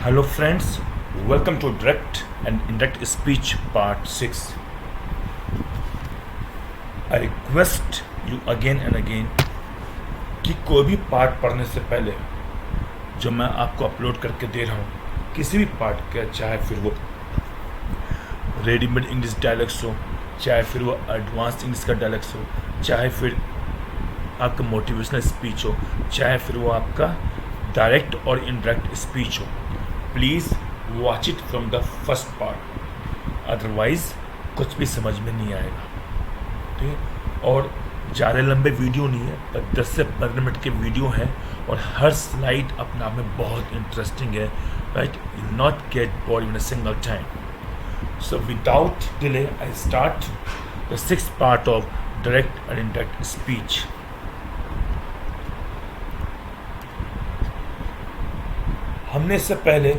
Hello friends, welcome to Direct and Indirect Speech Part 6. I request you again and again कि कोई भी part पढ़ने से पहले जो मैं आपको अपलोड करके दे रहा हूँ किसी भी पार्ट का, चाहे फिर वो रेडीमेड इंग्लिश डायलॉग्स हो, चाहे फिर वो एडवांस इंग्लिश का डायलॉग्स हो, चाहे फिर आपका मोटिवेशनल स्पीच हो, चाहे फिर वो आपका डायरेक्ट और इनडायरेक्ट स्पीच हो, please watch it from the first part, otherwise कुछ भी समझ में नहीं आएगा। ठीक है, और ज़्यादा लंबे वीडियो नहीं है, पर 10 से 15 मिनट के वीडियो हैं और हर स्लाइड अपने आप में बहुत इंटरेस्टिंग है। Right, you not get bored in a single time. So without delay I start the 6th part of direct and indirect speech. हमने इससे पहले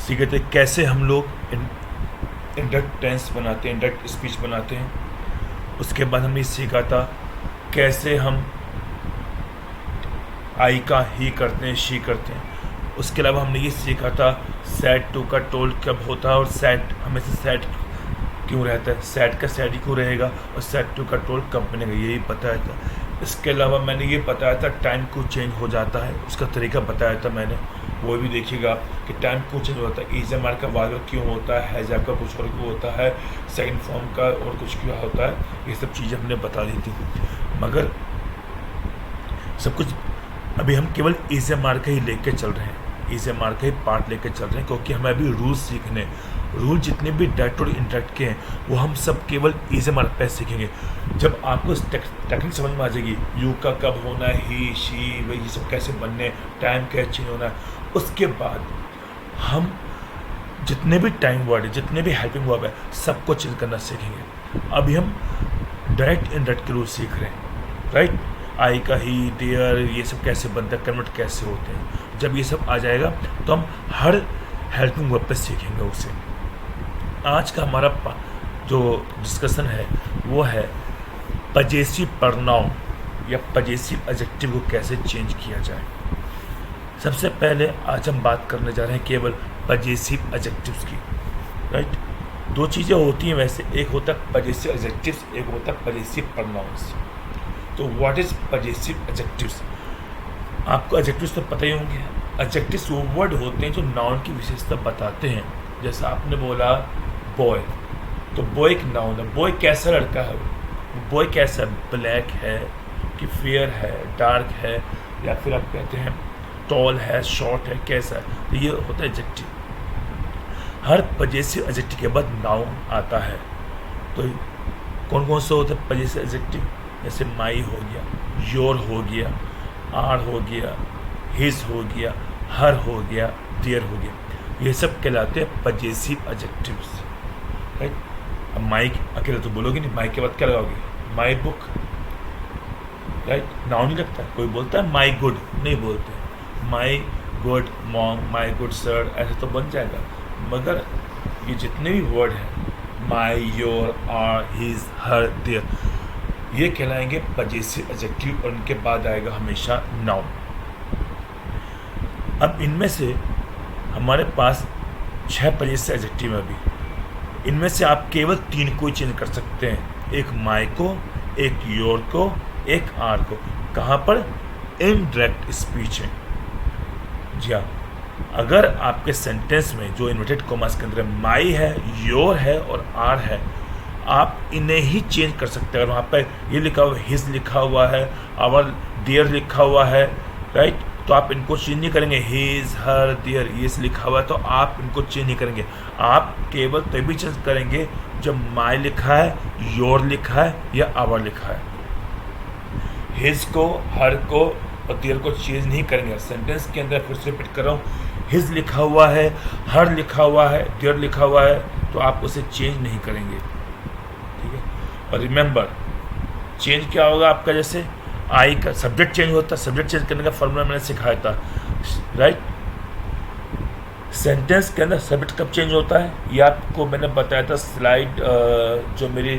सीखे थे कैसे हम लोग इनडायरेक्ट टेंस बनाते हैं, इनडायरेक्ट स्पीच बनाते हैं। उसके बाद हमने सीखा था कैसे हम आई का ही करते हैं, शी करते हैं। उसके अलावा हमने ये सीखा था सैड टू का टोल्ड कब होता है और सैड हमेशा सैड क्यों रहता है, सैड का सैड ही क्यों रहेगा और सैड टू का टोल्ड कब बनेगा, यही बताया था। इसके अलावा मैंने ये बताया था टाइम को चेंज हो जाता है, उसका तरीका बताया था मैंने, वो भी देखिएगा कि टाइम को चेंज होता है। इज एम आर का बाद क्यों होता है, हैज़ का कुछ और क्यों होता है, सेकंड फॉर्म का और कुछ क्यों होता है, ये सब चीज़ें हमने बता दी थी। मगर सब कुछ अभी हम केवल इज एम आर का ही लेके चल रहे हैं, इज एम आर का ही पार्ट लेके चल रहे हैं, क्योंकि हमें अभी रूल सीखने, रूल जितने भी डायरेक्ट और इनडायरेक्ट के हैं वो हम सब केवल इज एम आर पे सीखेंगे। जब आपको टेक्निक समझ में आ जाएगी, यू का कब होना है, ही शी वही सब कैसे बनने, टाइम कैसे चेंज होना है, उसके बाद हम जितने भी टाइम वर्ड है, जितने भी हेल्पिंग वर्ब है, सबको चेंज करना सीखेंगे। अभी हम डायरेक्ट इनडायरेक्ट के रूल सीख रहे हैं। राइट, आई का ही, डियर, ये सब कैसे बनता है, कन्वर्ट कैसे होते हैं। जब ये सब आ जाएगा तो हम हर हेल्पिंग वर्ब पे सीखेंगे उसे। आज का हमारा जो डिस्कशन है वो है पजेसिव प्रनाउन या पजेसिव एडजेक्टिव को कैसे चेंज किया जाए। सबसे पहले आज हम बात करने जा रहे हैं केवल पजेसिव एडजेक्टिव्स की। राइट, दो चीज़ें होती हैं वैसे, एक होता है पजेसिव एडजेक्टिव्स, एक होता है पजेसिव प्रनाउंस। तो व्हाट इज पजेसिव एडजेक्टिव्स? आपको एडजेक्टिव्स तो पता ही होंगे। एडजेक्टिव्स वो वर्ड होते हैं जो नाउन की विशेषता बताते हैं। जैसे आपने बोला बॉय, तो बॉय एक नाउन है। बॉय कैसा लड़का है, बॉय कैसा, ब्लैक है कि फेयर है, डार्क है, या फिर आप कहते हैं टॉल है, शॉर्ट है, कैसा है, तो ये होता है एडजेक्टिव। हर पजेसिव एडजेक्टिव के बाद नाउन आता है। तो कौन कौन से होते हैं पजेसिव एडजेक्टिव? जैसे माई हो गया, योर हो गया, आर हो गया, हिज हो गया, हर हो गया, देयर हो गया, ये सब कहलाते हैं पजेसिव एडजेक्टिव्स। राइट, अब माई अकेले तो बोलोगे नहीं, माई के बाद क्या लगाओगे? My book. राइट, नाउन नहीं लगता। कोई बोलता है माई गुड, नहीं बोलते। My good mom, my good sir, ऐसे तो बन जाएगा। मगर ये जितने भी वर्ड हैं, my, your, our, his, her, their, ये कहलाएंगे पजेसिव एडजेक्टिव और इनके बाद आएगा हमेशा नाउन। अब इनमें से हमारे पास 6 पजेसिव एडजेक्टिव है अभी। इनमें से आप केवल 3 को ही चेंज कर सकते हैं, एक माई को, एक योर को, एक आर को। कहाँ पर? इनडायरेक्ट स्पीच है। जी हाँ, अगर आपके सेंटेंस में जो इन्वर्टेड कॉमास के अंदर माई है, योर है और आर है, आप इन्हें ही चेंज कर सकते हैं। अगर वहाँ पर ये लिखा हुआ है, हिज लिखा हुआ है, आवर, देयर लिखा हुआ है, राइट, तो आप इनको चेंज नहीं करेंगे। हिज, हर, देयर ये लिखा हुआ है तो आप इनको चेंज नहीं करेंगे। आप केवल तभी चेंज करेंगे जब माई लिखा है, योर लिखा है या आवर लिखा है। हिज को, हर को और देयर को चेंज नहीं करेंगे। सेंटेंस के अंदर फिर से रिपीट कर रहा हूँ, हिज लिखा हुआ है, हर लिखा हुआ है, देयर लिखा हुआ है, तो आप उसे चेंज नहीं करेंगे। ठीक है, और रिमेंबर चेंज क्या होगा आपका? जैसे आई का सब्जेक्ट चेंज होता है, सब्जेक्ट चेंज करने का फॉर्मूला मैंने सिखाया था। राइट, सेंटेंस के अंदर सब्जेक्ट कब चेंज होता है ये आपको मैंने बताया था स्लाइड, जो मेरी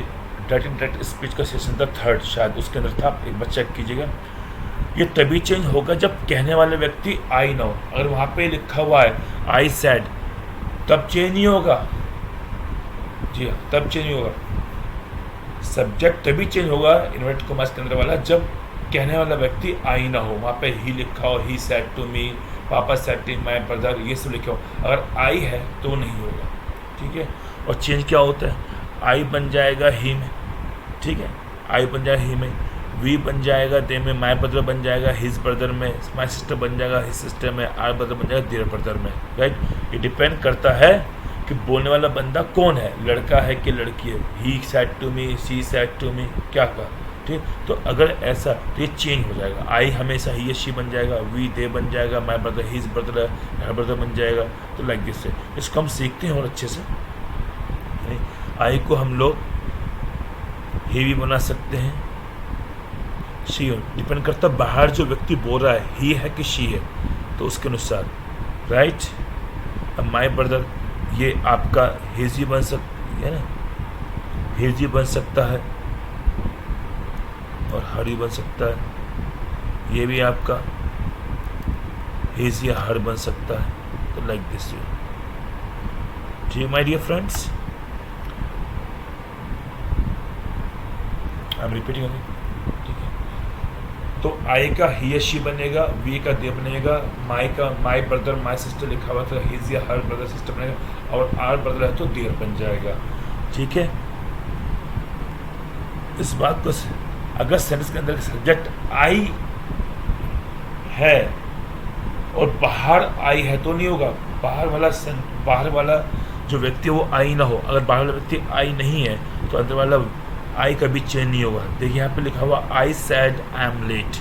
डायरेक्ट स्पीच का सेशन था 3rd, शायद उसके अंदर था, आप एक बार चेक कीजिएगा। ये तभी चेंज होगा जब कहने वाले व्यक्ति आई ना हो। अगर वहाँ पे लिखा हुआ है आई सैड, तब चेंज नहीं होगा। जी हाँ, तब चेंज नहीं होगा। सब्जेक्ट तभी चेंज होगा इन्वर्टेड कॉमास के अंदर वाला, जब कहने वाला व्यक्ति आई ना हो। वहाँ पे ही लिखा हो, ही सैड टू मी, पापा सैड टू माय ब्रदर, ये सब लिखा हो। अगर आई है तो नहीं होगा, ठीक है। और चेंज क्या होता है, आई बन जाएगा ही में, ठीक है, आई बन जाएगा ही में, वी बन जाएगा दे में, माय ब्रदर बन जाएगा हिज ब्रदर में, माय सिस्टर बन जाएगा हिज सिस्टर में, आर ब्रदर बन जाएगा देयर ब्रदर में, राइट। ये डिपेंड करता है कि बोलने वाला बंदा कौन है, लड़का है कि लड़की है। He said to me, she said to me, क्या कहा, ठीक। तो अगर ऐसा तो ये चेंज हो जाएगा। आई हमेशा ही या शी बन जाएगा, वी दे बन जाएगा, my brother his brother, her brother बन जाएगा। तो लाइक दिस है, इसको हम सीखते हैं और अच्छे से। आई को हम लोग ही भी बना सकते हैं, शी डिपेंड करता है बाहर जो व्यक्ति बोल रहा है ही है कि शी है, तो उसके अनुसार, राइट। अब माय ब्रदर ये आपका हिजी बन सकती है ना, हिजी बन सकता है और हरी बन सकता है। ये भी आपका हिज या हर बन सकता है। तो लाइक दिस, ठीक my dear friends, I am repeating again, ठीक है। तो आई का ही या शी बनेगा, वी का दे बनेगा, माई का माई ब्रदर माई सिस्टर लिखा हुआ तो हिज या हर ब्रदर सिस्टर बनेगा, और आर ब्रदर है तो देयर बन जाएगा, ठीक है। इस बात को अगर सेंटेंस के अंदर सब्जेक्ट आई है और बाहर आई है तो नहीं होगा। बाहर वाला जो व्यक्ति है वो आई ना हो। अगर बाहर वाला व्यक्ति आई नहीं है तो अंदर वाला आई कभी चेंज नहीं होगा। देखिए यहाँ पे लिखा हुआ I said I am late,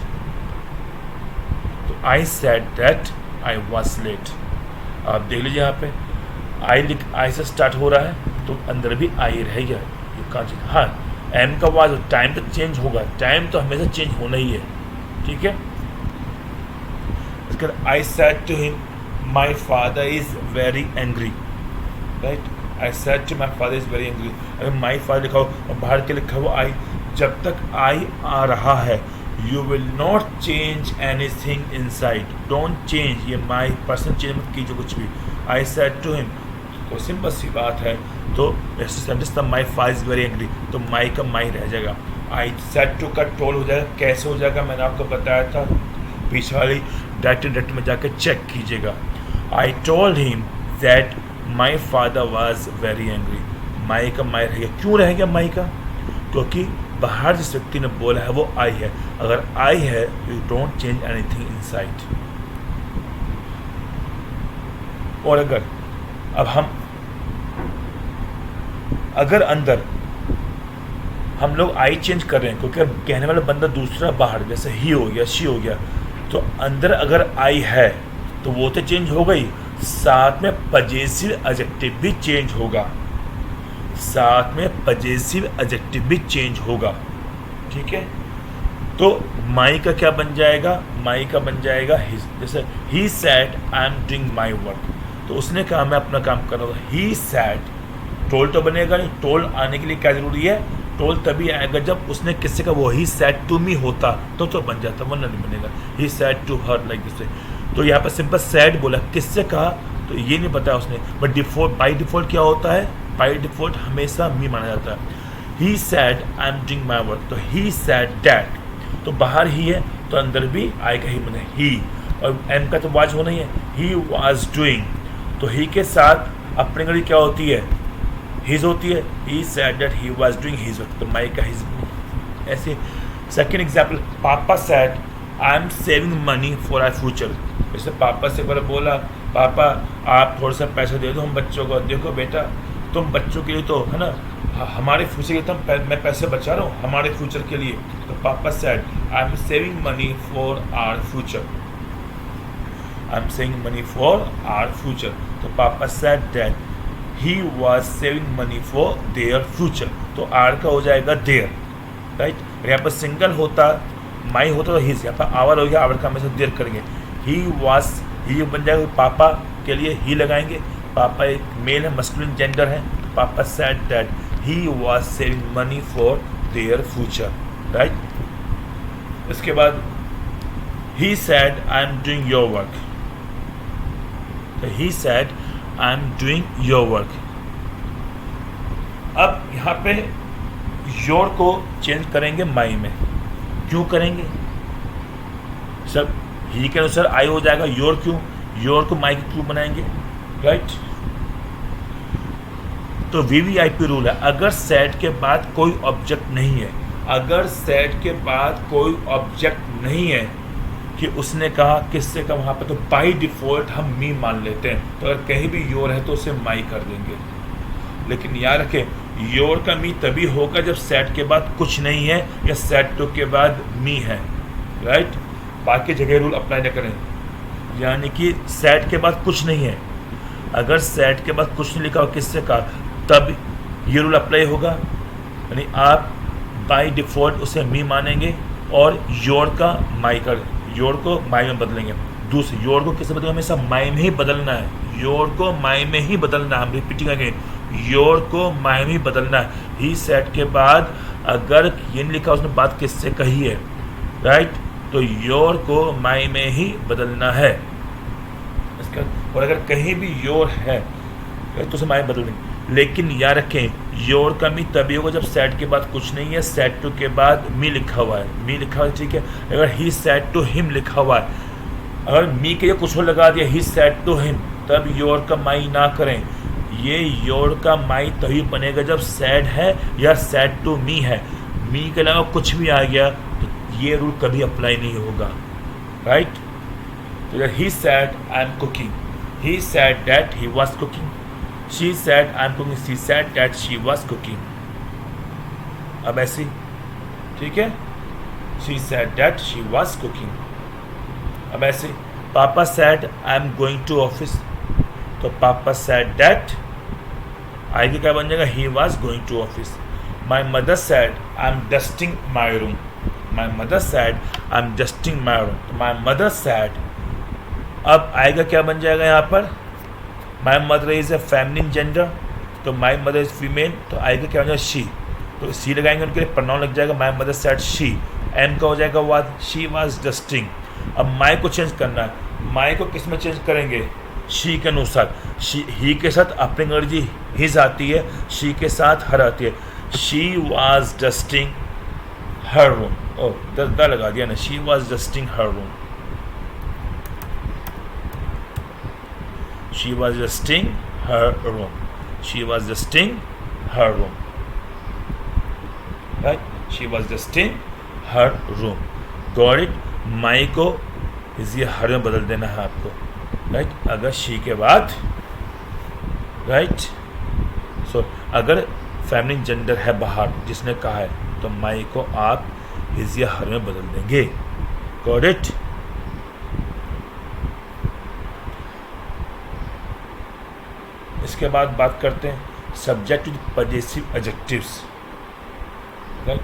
तो I said that I was late. आप देख लीजिए यहाँ पे आई से स्टार्ट हो रहा है तो अंदर भी आई रहेगा, ये कहाँ चीज। हाँ, एम का वाज टाइम तो चेंज होगा, टाइम तो हमेशा चेंज होना ही है, ठीक है। I said to him my father is very angry, right. I said to my father is very angry. अगर माई फादर लिखा हो और बाहर के लिखा हुआ आई, जब तक आई आ रहा है you will not change anything inside, don't change, ये माई पर्सन चेंज मत कीजिए कुछ भी। आई सैड टू हिम, तो सिंपल सी बात है, तो सेंटेंस था माई फादर इज वेरी एंग्री, तो माई का माई रह जाएगा। आई सेड टू का टोल हो जाएगा। कैसे हो जाएगा मैंने आपको बताया था, पीछे वाली डायरेक्ट में जाकर चेक कीजिएगा। I told him that my father was very angry, my का माई रहेगा। क्यों रहेगा माई का, क्योंकि बाहर जिस व्यक्ति ने बोला है वो आई है। अगर आई है you don't change anything inside. और अगर अंदर हम लोग आई चेंज कर रहे हैं, क्योंकि कहने वाला बंदा दूसरा बाहर, जैसे ही हो गया, शी हो गया, तो अंदर अगर आई है तो वो तो चेंज हो गई, साथ में पजेसिव एडजेक्टिव भी चेंज होगा, साथ में पजेसिव एडजेक्टिव भी चेंज होगा, ठीक है। तो माई का क्या बन जाएगा, माई का बन जाएगा हिज। जैसे he said I am doing my work, तो उसने कहा मैं अपना काम कर रहा हूँ। ही सैड, टोल तो बनेगा नहीं, टोल आने के लिए क्या जरूरी है, टोल तभी आएगा जब उसने किसी का वो ही सैड टू मी होता तो बन जाता, वरना नहीं बनेगा। He said to her, like this. तो यहाँ पर सिंपल सैड बोला, किससे कहा तो ये नहीं बताया उसने, बट डिफॉल्ट बाई डिफॉल्ट क्या होता है, बाई डिफॉल्ट हमेशा मी माना जाता है। He said I am doing my work, तो ही सैड दैट, तो बाहर ही है तो अंदर भी आएगा ही बने ही, और एम का तो वाज होना ही है। ही वाज डूइंग, तो ही के साथ अपने गली क्या होती है, हिज होती है। He said that he was doing his work, तो माई का हिज। ऐसे सेकेंड एग्जाम्पल, पापा said I am saving money for our future. जैसे पापा से एक बार बोला, पापा आप थोड़ा सा पैसा दे दो हम बच्चों को। देखो बेटा तुम बच्चों के लिए तो है ना, हमारे फ्यूचर के लिए तो मैं पैसे बचा रहा हूँ हमारे फ्यूचर के लिए। तो पापा said I am saving money for our future, I am saving money for our future. तो पापा said that he was saving money for their future, तो आर का हो जाएगा देयर, राइट। यहाँ पर सिंगल होता माई होता तो हिज, यहाँ पर आवर हो गया, आवर का हमेशा देयर करेंगे। ही वॉज, ही बन जाएगा, पापा के लिए ही लगाएंगे, पापा एक मेल है, मस्कुलिन जेंडर है। पापा said that he was saving money for their future, right. इसके बाद he said I'm doing your work. तो he said I'm doing your work. अब यहाँ पे योर को चेंज करेंगे माई में. क्यों करेंगे? सब ही के अनुसार आई हो जाएगा. योर क्यों? योर को माई क्यों बनाएंगे? राइट. तो वीवीआईपी रूल है, अगर सेड के बाद कोई ऑब्जेक्ट नहीं है, अगर सेड के बाद कोई ऑब्जेक्ट नहीं है कि उसने कहा किससे का वहाँ पर, तो बाई डिफ़ॉल्ट हम मी मान लेते हैं. तो अगर कहीं भी योर है तो उसे माई कर देंगे. लेकिन याद रखें योर का मी तभी होगा जब सेट के बाद कुछ नहीं है या सेट टू के बाद मी है. राइट. बाकी जगह रूल अप्लाई न करें. यानी कि सेट के बाद कुछ नहीं है, अगर सेट के बाद कुछ नहीं लिखा हो किससे का, तब ये रूल अप्लाई होगा. यानी आप बाय डिफ़ॉल्ट उसे मी मानेंगे और योर का माई कर, योर को माई में बदलेंगे. दूसरे योर को किससे बदलेंगे? हमेशा माई में ही बदलना है. योर को माई में ही बदलना है. हम रिपीटिंग अगेन, योर को माई में ही बदलना है. ही सेट के बाद अगर ये नहीं लिखा उसने बात किससे कही है, राइट, तो योर को माई में ही बदलना है. इसका और अगर कहीं भी योर है तो उसे माई बदल देंगे. लेकिन याद रखें योर का मी तभी होगा जब सेट के बाद कुछ नहीं है, सेट टू के बाद मी लिखा हुआ है. मी लिखा हुआ है, ठीक है. अगर ही सेट टू हिम लिखा हुआ है, अगर मी के लिए कुछ और लगा दिया ही सेट टू हिम, तब योर का माई ना करें. ये योर का माई तभी बनेगा जब सेड है या सेट टू मी है. मी के अलावा कुछ भी आ गया तो ये रूल कभी अप्लाई नहीं होगा. राइट. तो he said I am cooking, he said that he was cooking, she said I'm cooking, she said that she was cooking. अब ऐसी, ठीक है. she said that she was cooking. अब ऐसे पापा said I'm going to office, तो पापा said that आगे क्या बन जाएगा? he was going to office. my mother said I'm dusting my room, my mother said I'm dusting my room. तो my mother said, अब आएगा क्या बन जाएगा यहाँ पर? My mother is a feminine gender, तो माई मदर इज़ फीमेल, तो आएगा क्या हो जाएगा? शी. तो शी लगाएंगे उनके लिए प्रोनाउन लग जाएगा. My mother said she. Am का हो जाएगा वाज, शी वाज डस्टिंग. अब माई को चेंज करना है. माई को किस में चेंज करेंगे? शी के अनुसार. शी ही के साथ अपनी अंग्रेजी हिज आती है, शी के साथ हर आती है. She was dusting her room. ओ द लगा दिया ना. She was dusting her room. She was dusting her room. She was dusting her room. Right? She was dusting her room. Got it? माई को इसी हर में बदल देना है आपको. राइट. अगर शी के बाद, राइट, सो अगर फेमिनिन जेंडर है बाहर जिसने कहा है, तो माई को आप इसी हर में बदल देंगे. Got it? इसके बाद बात करते हैं subject with possessive adjectives. Right.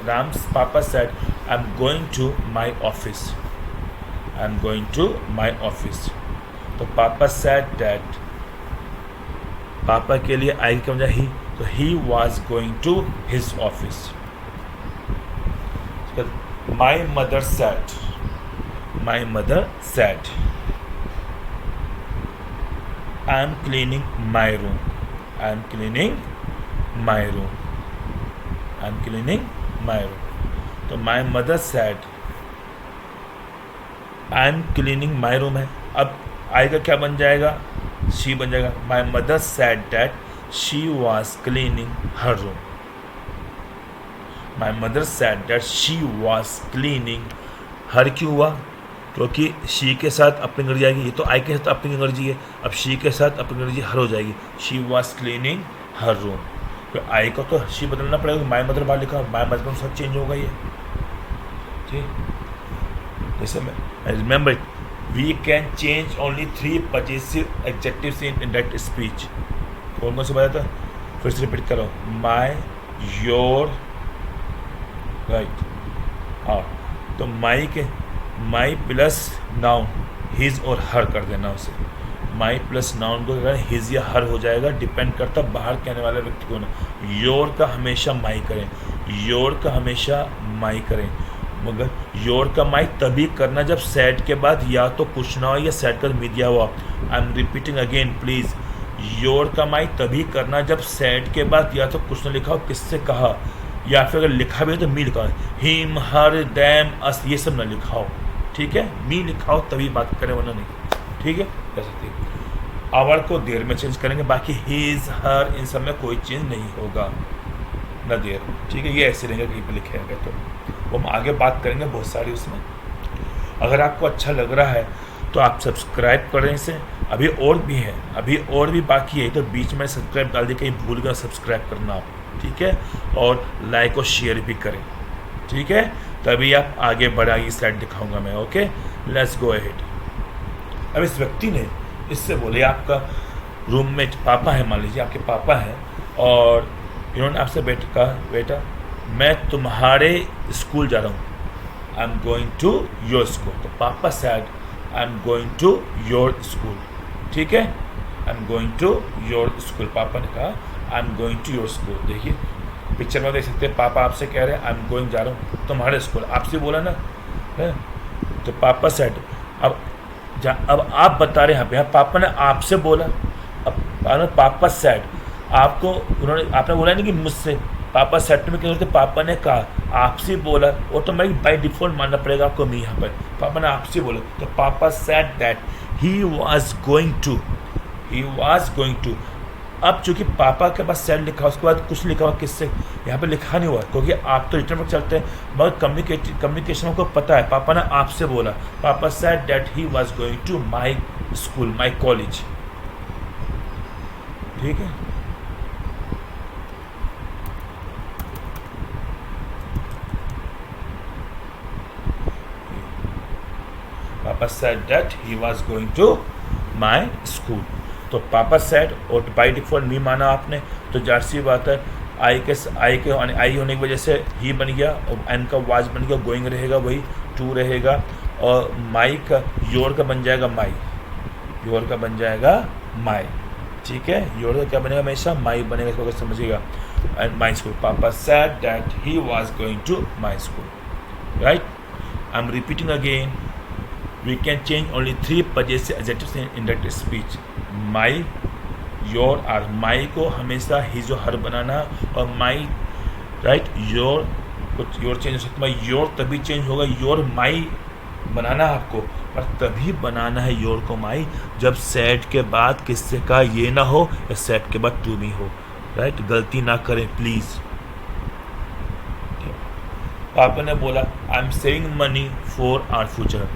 Ram's पापा said I am going to my office, I am going to my office. तो पापा सेड डैट, पापा के लिए आई क्या वजह ही, तो he was going to his office. My mother said, my mother said I am cleaning my room, I am cleaning my room, I am cleaning my room. तो my mother said I am cleaning my room है. अब आएगा क्या बन जाएगा? she बन जाएगा. my mother said that she was cleaning her room. my mother said that she was cleaning her. क्यों हुआ? क्योंकि शी के साथ अपनी अंग्रेजी आएगी. ये तो आई के साथ अपनी अंग्रेजी है, अब शी के साथ अपनी अंग्रेजी हर हो जाएगी. She was cleaning her room. तो आई को तो शी बदलना पड़ेगा. माई मदर बाहर लिखा, माई मदर के साथ चेंज होगा ये. ठीक. जैसे remember it, we can change only 3 possessive adjectives in indirect speech. कौन से बताया था? फिर से रिपीट करो. My, your, right. हाँ. तो माई के माई प्लस नाउन हिज और हर कर देना उसे. माई प्लस नाउन को हिज या हर हो जाएगा, डिपेंड करता बाहर कहने वाले व्यक्ति को ना. योर का हमेशा माई करें, योर का हमेशा माई करें. मगर योर का माई तभी करना जब सैड के बाद या तो कुछ ना हो या सैड का मीडिया हुआ। आई am repeating again please, your का माई तभी करना जब सैड के बाद या तो कुछ ना लिखा हो किससे कहा, या फिर अगर लिखा भी हो तो मी लिखा हो, हिम हर दैम अस ये सब ना लिखा हो, ठीक है। मी लिखा हो तभी बात करें वरना नहीं, ठीक है। कह सकते आवर को देर में चेंज करेंगे, बाकी हिज हर इन सब में कोई चेंज नहीं होगा ना देर, ठीक है। ये ऐसे रहेंगे कहीं पर लिखे हैं तो वो हम आगे बात करेंगे बहुत सारी उसमें। अगर आपको अच्छा लग रहा है तो आप सब्सक्राइब करें इसे, अभी और भी है, अभी और भी बाकी है, तो बीच में सब्सक्राइब डाल दिए, कहीं भूल गया सब्सक्राइब करना आप, ठीक है। और लाइक और शेयर भी करें, ठीक है, तभी आप आगे बढ़ाइए। स्लाइड दिखाऊंगा मैं, ओके। Let's go ahead. अब इस व्यक्ति ने इससे बोले, आपका रूममेट पापा है, मान लीजिए आपके पापा हैं, और इन्होंने आपसे बेटा मैं तुम्हारे स्कूल जा रहा हूँ, I am going to your school. तो पापा said I am going to your school, ठीक है, I am going to your school. पापा ने कहा I am going to your school. देखिए पिक्चर में देख सकते हैं, पापा आपसे कह रहे हैं आई एम गोइंग, जा रहा हूँ तुम्हारे स्कूल, आपसे बोला ना है, तो पापा सैड। अब आप बता रहे हैं यहाँ पापा ने आपसे बोला, अब पापा सैड, आपको आपने बोला नहीं कि मुझसे, पापा सेट में क्या, पापा ने कहा आपसे बोला, ऑटोमेटिक बाय डिफॉल्ट मानना पड़ेगा आपको मी। यहाँ पर पापा ने आपसे बोला, तो पापा said that he was going to. अब चूंकि पापा के पास सेड लिखा, उसके बाद कुछ लिखा हुआ किससे, यहाँ पे लिखा नहीं हुआ, क्योंकि आप तो रिटर्न पर चलते हैं, मगर कम्युनिकेशन को पता है, पापा ने आपसे बोला, पापा said that he was going to my school, my college, ठीक है। पापा said that he was going to my school. तो पापा सेड और बाई डिफॉल्ट मी माना आपने, तो जाहिर सी बात है आई होने की वजह से ही बन गया, और एन का वाज बन गया, गोइंग रहेगा वही, टू रहेगा, और माई का योर का बन जाएगा माई, योर का बन जाएगा माई, ठीक है। योर का क्या बनेगा, हमेशा माई बनेगा, इसको अगर समझिएगा। एंड माई स्कूल, पापा said that he was going to my school, right. I am repeating again, we can change only 3 possessive adjectives in indirect speech, my, your और my को हमेशा his और her बनाना, और my, right, your कुछ your change हो सकता है, your तभी चेंज होगा, your my बनाना आपको, और तभी बनाना है your को my जब said के बाद किससे का ये ना हो, या said के बाद to be हो, right। गलती ना करें प्लीज़। पापा ने बोला I am saving money for our future,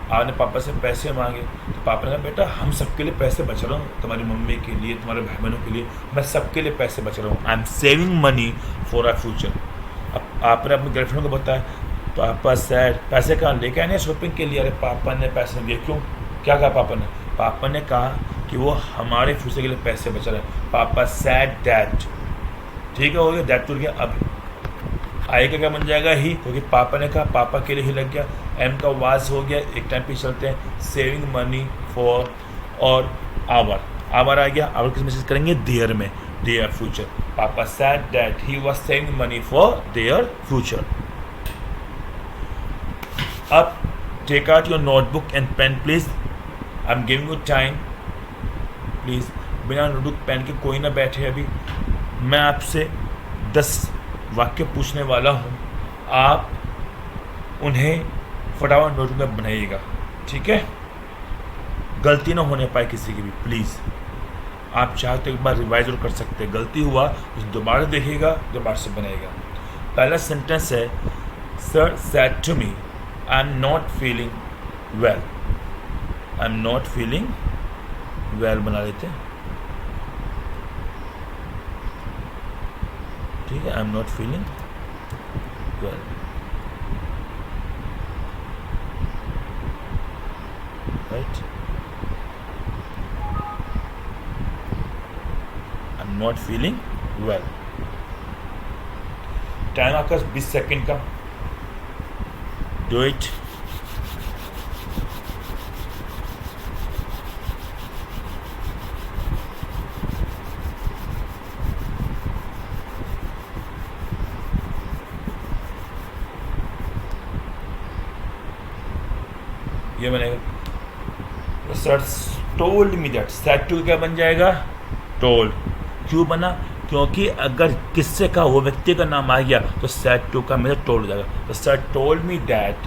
आपने पापा से पैसे मांगे, तो पापा ने कहा बेटा हम सबके लिए पैसे बचा रहा हूँ, तुम्हारी मम्मी के लिए, तुम्हारे भाई बहनों के लिए, मैं सबके लिए पैसे बचा रहा हूँ, I am saving money for our future. अब आपने अपनी गर्लफ्रेंड को बताया, तो पापा सैड, पैसे कहाँ लेके आने शॉपिंग के लिए, अरे पापा ने पैसे नहीं दिए, क्यों, क्या कहा पापा ने कहा कि वो हमारे फ्यूचर के लिए पैसे बचा रहे हैं, पापा सैड दैट, ठीक है, हो गया, दैट टूट गया। अब आई का क्या बन जाएगा ही, क्योंकि पापा ने कहा, पापा के लिए ही लग गया, एम का वाज हो गया, एक टाइम पे चलते हैं, सेविंग मनी फॉर, और आवर आ गया, आवर किस मैसेज करेंगे, देयर में, देयर फ्यूचर, पापा said that he was saving money for their future. अब take out your notebook and pen please, I am giving you time, please बिना notebook pen के कोई ना बैठे, अभी मैं आपसे 10 वाक्य पूछने वाला हूँ, आप उन्हें फटाफट नोटबुक में बनाइएगा, ठीक है, गलती ना होने पाए किसी की भी, प्लीज़। आप चाहे तो एक बार रिवाइज और कर सकते हैं, गलती हुआ तो दोबारा देखिएगा, दोबारा से बनाइएगा। पहला सेंटेंस है, sir said to me I am not feeling well, I am not feeling well बना लेते हैं, ठीक है, I am not feeling well, right, I am not feeling well. Time आपका 20 सेकेंड का, डू इट। ये बनेगा sir told me that, said to क्या बन जाएगा, टोल्ड। क्यों बना, क्योंकि अगर किससे का वो व्यक्ति का नाम आ गया तो सेड टू का मेरा टोल्ड हो जाएगा। तो सर टोल्ड मी दैट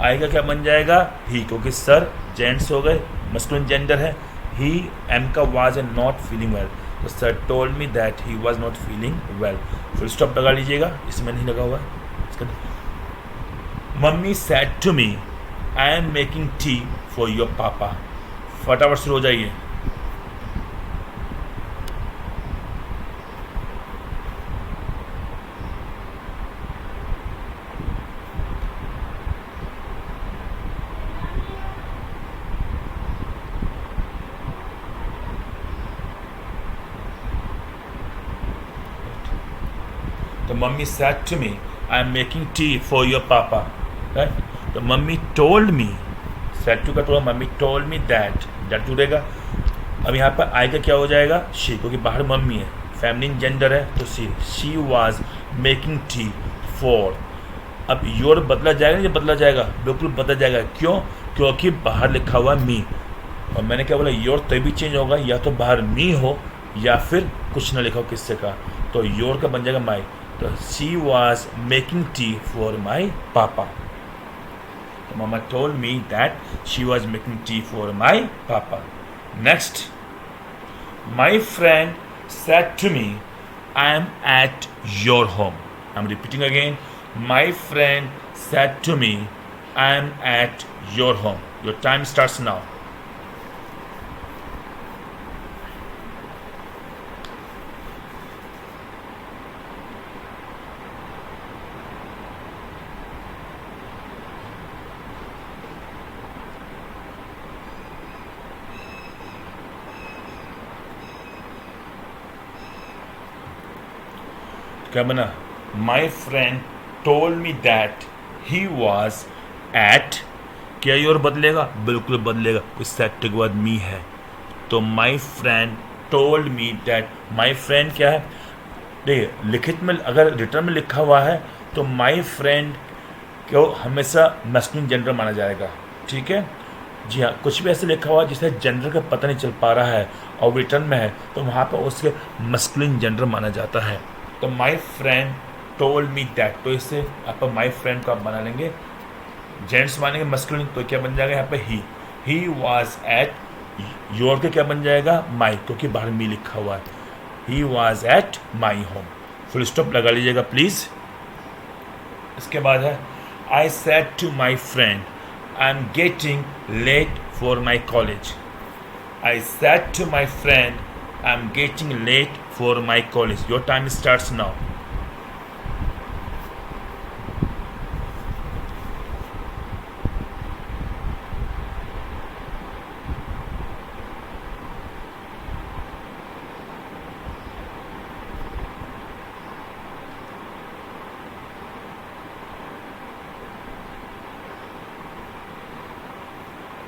आएगा क्या बन जाएगा, ही, क्योंकि सर जेंट्स हो गए, मस्कुलिन जेंडर है। ही एम का was and not feeling well, तो sir told me that he was not feeling well. Full stop लगा लीजिएगा, इसमें नहीं लगा हुआ है। Mummy said to me I am making tea for your papa. फटाफट शुरू हो जाइए। तो mummy said to me I am making tea for your papa, right. तो mummy told me, said to का told, mummy told me that, that जुड़ेगा। अब यहाँ पर आई का क्या हो जाएगा, शी, क्योंकि बाहर मम्मी है, फेमिनिन जेंडर है तो she was making tea for. अब योर बदला जाएगा, ये बदला जाएगा, बिल्कुल बदला जाएगा। क्यों, क्योंकि बाहर लिखा हुआ मी, और मैंने क्या बोला, योर तभी चेंज होगा या तो बाहर मी हो या फिर कुछ ना लिखा हो किससे का, तो योर का बन जाएगा माई। तो she was making tea for my papa. तो mama told me that she was making tea for my papa. Next, my friend said to me I am at your home. I am repeating again, my friend said to me I am at your home. Your time starts now. क्या बना, my friend told me that he was at, क्या your बदलेगा, बिल्कुल बदलेगा, इस set के बाद मी है। तो माई friend told me that, my friend क्या है, देखिए लिखित में अगर रिटर्न में लिखा हुआ है तो माई फ्रेंड को हमेशा मैस्कुलिन जेंडर माना जाएगा, ठीक है। जी हाँ, कुछ भी ऐसे लिखा हुआ है जिसे जेंडर का पता नहीं चल पा रहा है और रिटर्न में है तो वहाँ पर उसके मैस्कुलिन जेंडर माना जाता है। तो माई फ्रेंड टोल्ड मी दैट, तो इससे आप माई फ्रेंड को आप बना लेंगे, जेंट्स मानेंगे मस्कुलिन, तो क्या बन जाएगा यहाँ पे ही वॉज एट, योर के क्या बन जाएगा, माई, क्योंकि बाहर मी लिखा हुआ है, he was at my home. Full stop लगा लीजिएगा प्लीज। इसके बाद है, I said to my friend I am getting late for my college. I said to my friend I am getting late for my college. Your time starts now.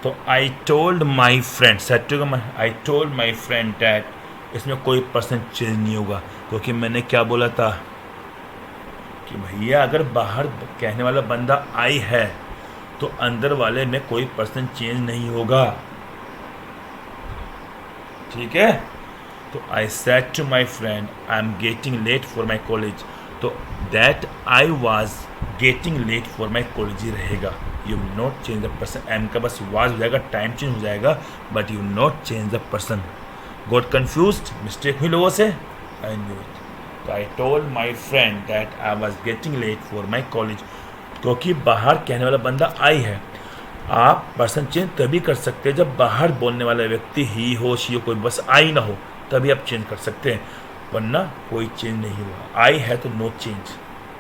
तो I told my friend, said to का I told my friend that, इसमें कोई percent change नहीं होगा क्योंकि मैंने क्या बोला था कि भैया अगर बाहर कहने वाला बंदा आई है तो अंदर वाले में कोई परसेंट चेंज नहीं होगा, ठीक है। तो I said to my friend I am getting late for my college, तो that I was getting late for my college ही रहेगा। You will not change the person, am का बस वाज हो जाएगा, टाइम चेंज हो जाएगा, but you not change the person. Got confused? Mistake हुई लोगों से? I knew it. So I told my friend that I was getting late for my college. क्योंकि बाहर कहने वाला बंदा आई है, आप पर्सन चेंज तभी कर सकते हैं जब बाहर बोलने वाला व्यक्ति ही हो, शी हो, कोई बस आई ना हो, तभी आप चेंज कर सकते हैं, वरना कोई चेंज नहीं हुआ। आई है तो नो चेंज,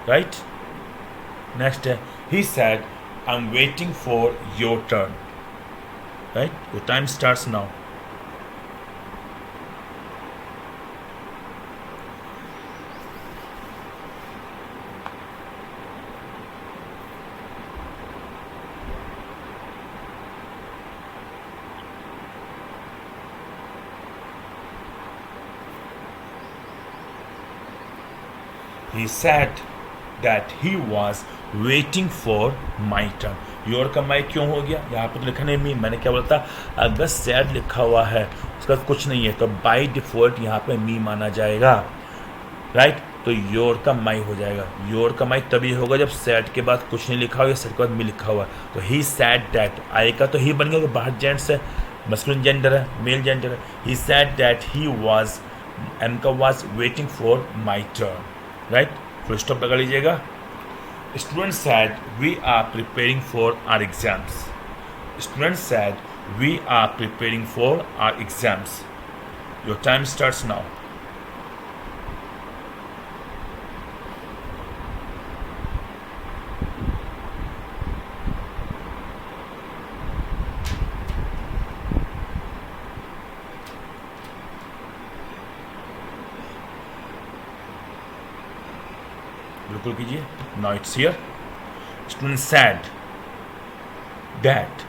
राइट। नेक्स्ट है, he said I am waiting for your turn, right. Your time starts now. He said that he was waiting for my turn. Your का माई क्यों हो गया? यहाँ पर तो लिखा नहीं मी, मैंने क्या बोला था, अगर सैड लिखा हुआ है उसका कुछ नहीं है तो बाय डिफ़ॉल्ट यहाँ पे मी माना जाएगा, राइट। तो योर का माई हो जाएगा। योर का माई तभी होगा जब सैड के बाद कुछ नहीं लिखा हो या सैड के बाद मी लिखा हुआ है। तो ही सैड दैट, आई का तो ही बन गया, तो बाहर जेंट्स है, मस्कुलिन जेंडर है, मेल जेंडर है। He said that he was, am का was waiting for my turn, right. Full stop लगा लीजिएगा। Students said we are preparing for our exams. Students said we are preparing for our exams. Your time starts now. बिल्कुल कीजिए। Now it's here. Students said that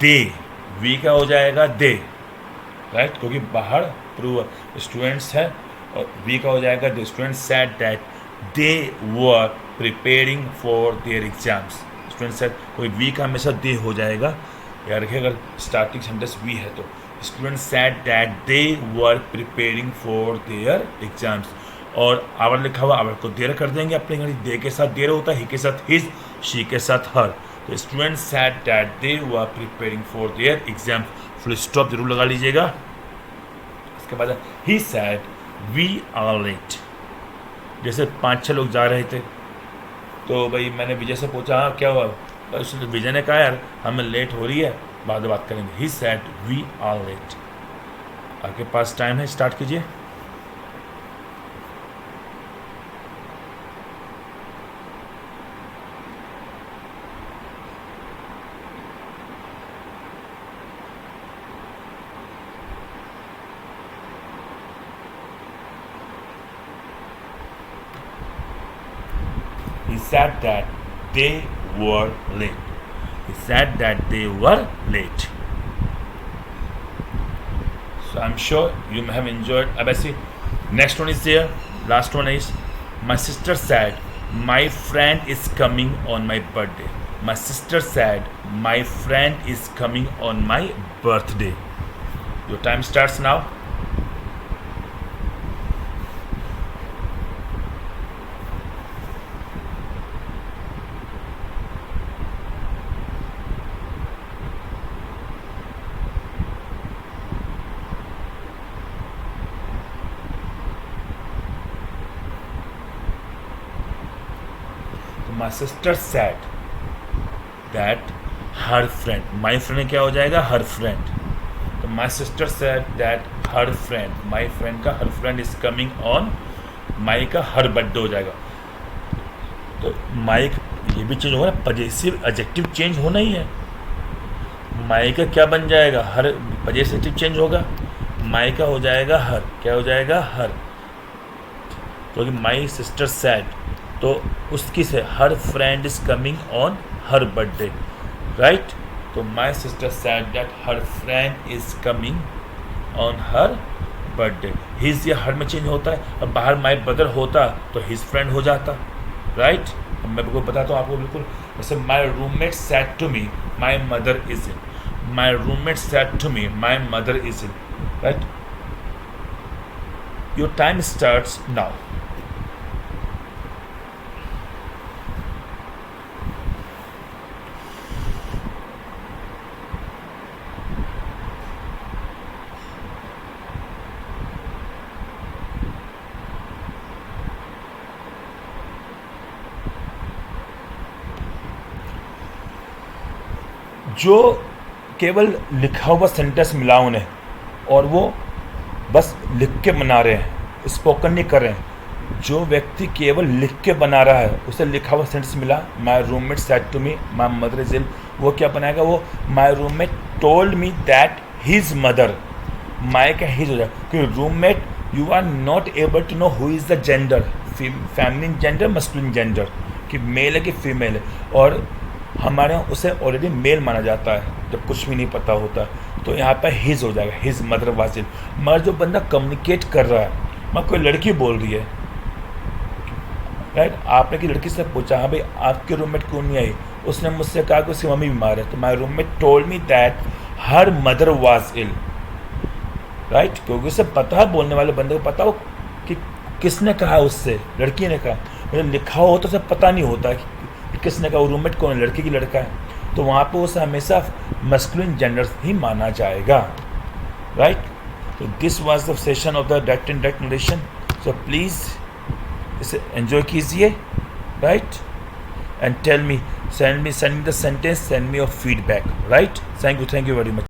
they, we का हो जाएगा they, right, क्योंकि बाहर prove students है और we का हो जाएगा they. Students said that they were preparing for their exams. Students said, कोई वी का हमेशा दे हो जाएगा, याद रखिए अगर स्टार्टिंग सेंटेंस वी है तो। Students said that they were preparing for their exams, और आवर लिखा हुआ आवर को देर कर देंगे अपने इंग्लिश, दे के साथ देर होता है, ही के साथ हिज, शी के साथ हर। तो students said that they were preparing for there exam, full stop जरूर लगा लीजिएगा। उसके बाद ही सैड वी आर लेट। जैसे 5-6 लोग जा रहे थे तो भाई मैंने विजय से पूछा हाँ क्या हुआ, उसने विजय ने कहा यार हमें लेट हो रही है, बाद में बात करेंगे। ही सैड वी आर लेट। आपके पास टाइम है, स्टार्ट कीजिए। He said that they were late. He said that they were late. So I'm sure you may have enjoyed. अब ऐसे next one is there. Last one is, my sister said my friend is coming on my birthday. My sister said my friend is coming on my birthday. Your time starts now. My sister said that her friend, my friend क्या हो जाएगा, her friend। तो my sister said that her friend, my friend का her friend is coming on, my का her birthday हो जाएगा। तो my ये भी चेंज होगा ना, पजेसिव एडजेक्टिव चेंज होना ही है। my का क्या बन जाएगा, हर पजेसिव चेंज होगा, my का हो जाएगा हर, क्या हो जाएगा हर, क्योंकि my sister said तो उसकी से her friend is coming on her birthday, right. तो my sister said that her friend is coming on her birthday. His या हर में चेंज होता है, अब बाहर माई ब्रदर होता तो हिज फ्रेंड हो जाता, राइट। अब मैं बिल्कुल बताता हूँ आपको बिल्कुल। जैसे my roommate said to me my mother is in, my roommate said to me my mother is in, right. Your time starts now. जो केवल लिखा हुआ सेंटेंस मिला उन्हें और वो बस लिख के बना रहे हैं, स्पोकन नहीं कर रहे हैं। जो व्यक्ति केवल लिख के बना रहा है उसे लिखा हुआ सेंटेंस मिला, my roommate said to me my mother is ill, वो क्या बनाएगा, वो my roommate told me that his mother, my का हिज हो जाएगा। क्योंकि roommate you are not able to know who is the gender, feminine gender masculine gender, कि male है कि फीमेल है, और हमारे यहाँ उसे ऑलरेडी मेल माना जाता है जब कुछ भी नहीं पता होता। तो यहाँ पर हिज हो जाएगा, हिज मदर वाज इल। मगर जो बंदा कम्युनिकेट कर रहा है, मगर कोई लड़की बोल रही है, राइट, आपने कि लड़की से पूछा हाँ भाई आपके रूममेट क्यों नहीं आई, उसने मुझसे कहा कि उसकी मम्मी बीमार है, तो my roommate told me that her mother was ill, right, क्योंकि उसे पता है, बोलने वाले बंदे को पता हो कि किसने कहा, उससे लड़की ने कहा। मतलब लिखा हो तो उसे पता नहीं होता कि किसने कहा, वो रूममेट कौन है, लड़की की लड़का है, तो वहाँ पे उसे हमेशा मस्कुलिन जेंडर ही माना जाएगा, राइट। तो this was the session of the direct and direct narration. So please इसे एंजॉय कीजिए, right, and tell me, send me the sentence, send me your feedback, right? Thank you very much.